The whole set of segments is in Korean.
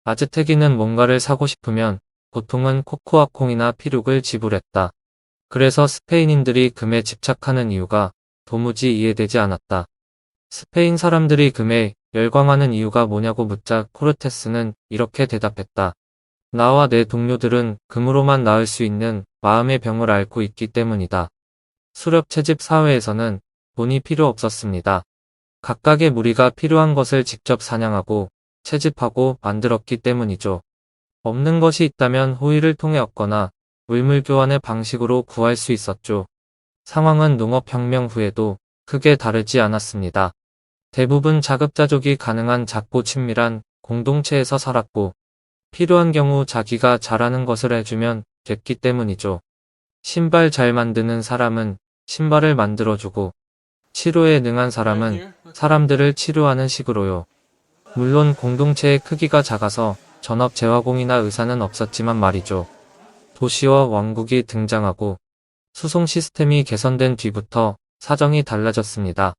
아즈테기는 뭔가를 사고 싶으면 보통은 코코아콩이나 피륙을 지불했다. 그래서 스페인인들이 금에 집착하는 이유가 도무지 이해되지 않았다. 스페인 사람들이 금에 열광하는 이유가 뭐냐고 묻자 코르테스는 이렇게 대답했다. 나와 내 동료들은 금으로만 나을 수 있는 마음의 병을 앓고 있기 때문이다. 수렵 채집 사회에서는 돈이 필요 없었습니다. 각각의 무리가 필요한 것을 직접 사냥하고 채집하고 만들었기 때문이죠. 없는 것이 있다면 호의를 통해 얻거나 물물 교환의 방식으로 구할 수 있었죠. 상황은 농업혁명 후에도 크게 다르지 않았습니다. 대부분 자급자족이 가능한 작고 친밀한 공동체에서 살았고 필요한 경우 자기가 잘하는 것을 해주면 됐기 때문이죠. 신발 잘 만드는 사람은 신발을 만들어주고 치료에 능한 사람은 사람들을 치료하는 식으로요. 물론 공동체의 크기가 작아서 전업 재화공이나 의사는 없었지만 말이죠. 도시와 왕국이 등장하고 수송 시스템이 개선된 뒤부터 사정이 달라졌습니다.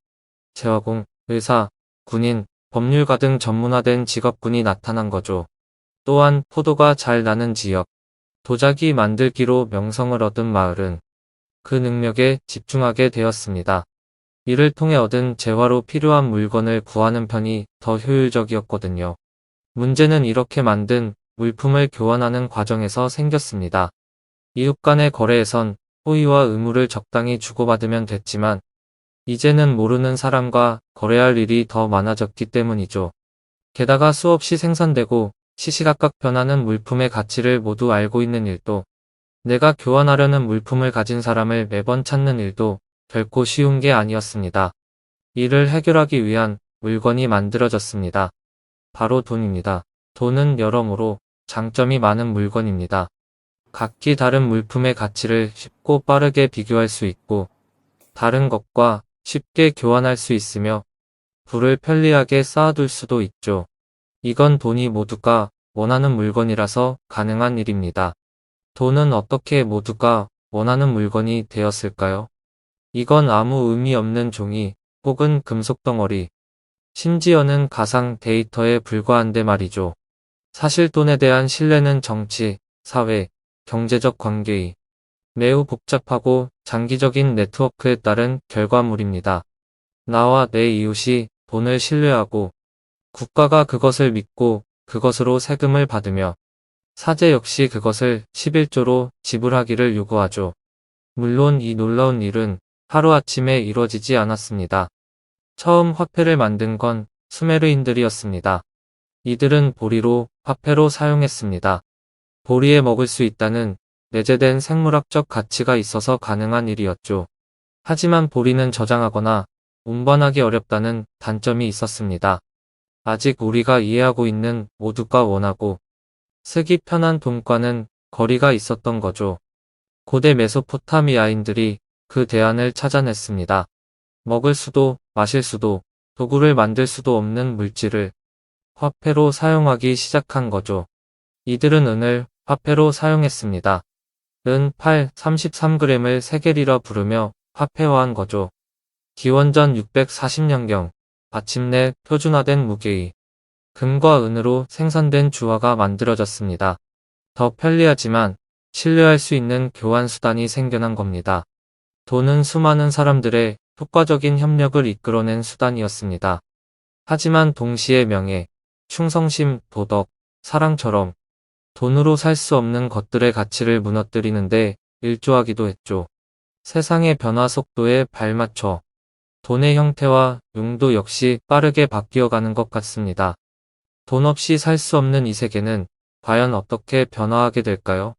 재화공, 의사, 군인, 법률가 등 전문화된 직업군이 나타난 거죠. 또한 포도가 잘 나는 지역, 도자기 만들기로 명성을 얻은 마을은 그 능력에 집중하게 되었습니다. 이를 통해 얻은 재화로 필요한 물건을 구하는 편이 더 효율적이었거든요. 문제는 이렇게 만든 물품을 교환하는 과정에서 생겼습니다. 이웃 간의 거래에선 호의와 의무를 적당히 주고받으면 됐지만 이제는 모르는 사람과 거래할 일이 더 많아졌기 때문이죠. 게다가 수없이 생산되고 시시각각 변하는 물품의 가치를 모두 알고 있는 일도, 내가 교환하려는 물품을 가진 사람을 매번 찾는 일도 결코 쉬운 게 아니었습니다. 이를 해결하기 위한 물건이 만들어졌습니다. 바로 돈입니다. 돈은 여러모로 장점이 많은 물건입니다. 각기 다른 물품의 가치를 쉽고 빠르게 비교할 수 있고 다른 것과 쉽게 교환할 수 있으며 부를 편리하게 쌓아둘 수도 있죠. 이건 돈이 모두가 원하는 물건이라서 가능한 일입니다. 돈은 어떻게 모두가 원하는 물건이 되었을까요? 이건 아무 의미 없는 종이 혹은 금속 덩어리, 심지어는 가상 데이터에 불과한데 말이죠. 사실 돈에 대한 신뢰는 정치, 사회, 경제적 관계의 매우 복잡하고 장기적인 네트워크에 따른 결과물입니다. 나와 내 이웃이 돈을 신뢰하고 국가가 그것을 믿고 그것으로 세금을 받으며 사제 역시 그것을 11조로 지불하기를 요구하죠. 물론 이 놀라운 일은 하루아침에 이루어지지 않았습니다. 처음 화폐를 만든 건 수메르인들이었습니다. 이들은 보리로 화폐로 사용했습니다. 보리에 먹을 수 있다는 내재된 생물학적 가치가 있어서 가능한 일이었죠. 하지만 보리는 저장하거나 운반하기 어렵다는 단점이 있었습니다. 아직 우리가 이해하고 있는 모두가 원하고 쓰기 편한 돈과는 거리가 있었던 거죠. 고대 메소포타미아인들이 그 대안을 찾아냈습니다. 먹을 수도 마실 수도 도구를 만들 수도 없는 물질을 화폐로 사용하기 시작한 거죠. 이들은 은을 화폐로 사용했습니다. 은 8, 33g을 세겔이라 부르며 화폐화한 거죠. 기원전 640년경 마침내 표준화된 무게의 금과 은으로 생산된 주화가 만들어졌습니다. 더 편리하지만 신뢰할 수 있는 교환 수단이 생겨난 겁니다. 돈은 수많은 사람들의 효과적인 협력을 이끌어낸 수단이었습니다. 하지만 동시에 명예, 충성심, 도덕, 사랑처럼 돈으로 살 수 없는 것들의 가치를 무너뜨리는데 일조하기도 했죠. 세상의 변화 속도에 발맞춰 돈의 형태와 용도 역시 빠르게 바뀌어가는 것 같습니다. 돈 없이 살 수 없는 이 세계는 과연 어떻게 변화하게 될까요?